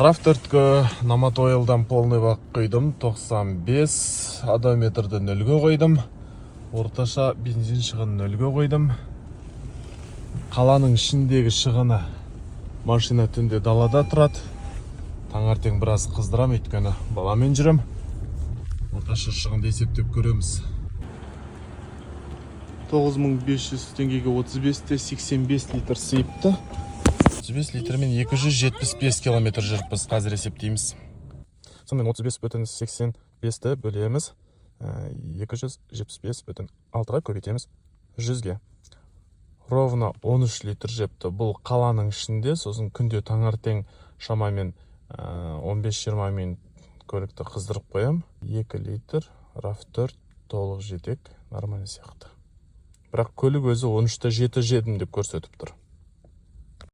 RAV4-ге Nomad Oil'дан полный бак құйдым. 95 одометрді 0-ге қойдым. Орташа бензин шығын 0-ге қойдым. Қаланың ішіндегі шығыны машина түнде далада тұрады. Таңертең біраз қыздырам, өйткені баламен жүрем. Орташа шығынды есептеп көреміз. 9500 теңгеге 35-те 85 литр сейіпті. 35 литрмен 275 километр жүріппіз, қазір есептейміз. Сонымен 35,85-ті бөлеміз, 275,6-ға көбейтеміз 100-ге. Ровно 13 литр жепті. Бұл қаланың ішінде, сосын күнде таңертең шамамен 15-20 минут көлікті қыздырып қоям. 2 литр RAV4 толық жетек, нормальный сияқты. Бірақ көлік өзі 13-те 7 жедім деп көрсетіп тұр.